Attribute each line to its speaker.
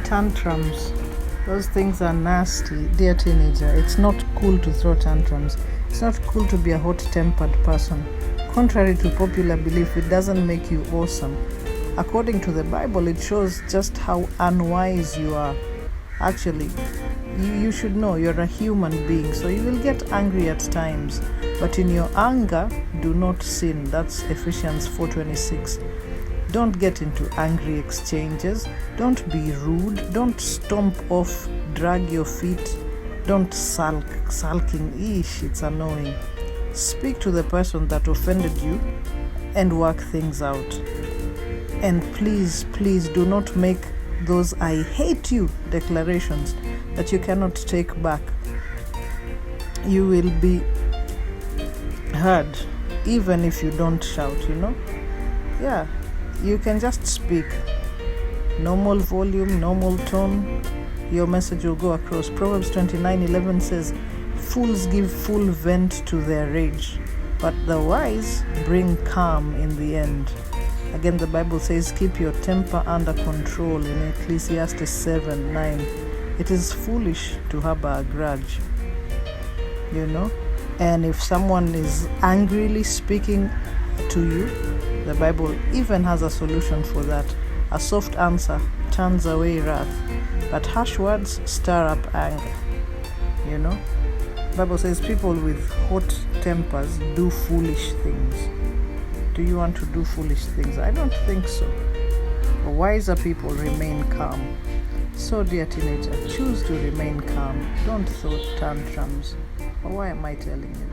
Speaker 1: Tantrums. Those things are nasty, dear teenager. It's not cool to throw tantrums. It's not cool to be a hot-tempered person. Contrary to popular belief, it doesn't make you awesome. According to the Bible, it shows just how unwise you are. Actually, you should know you're a human being, so you will get angry at times. But in your anger, do not sin. That's Ephesians 4:26. Don't get into angry exchanges. Don't be rude. Don't stomp off, drag your feet. Don't sulk. Sulking, it's annoying. Speak to the person that offended you and work things out. And please, please do not make those "I hate you" declarations that you cannot take back. You will be heard even if you don't shout, Yeah, you can just speak. Normal volume, normal tone, your message will go across. Proverbs 29:11 says, "Fools give full vent to their rage, but the wise bring calm in the end." Again, the Bible says, "Keep your temper under control" in Ecclesiastes 7:9. It is foolish to harbor a grudge, And if someone is angrily speaking to you, the Bible even has a solution for that. A soft answer turns away wrath, but harsh words stir up anger. The Bible says people with hot tempers do foolish things. Do you want to do foolish things? I don't think so. Wiser people remain calm. So, dear teenager, choose to remain calm. Don't throw tantrums. Why am I telling you?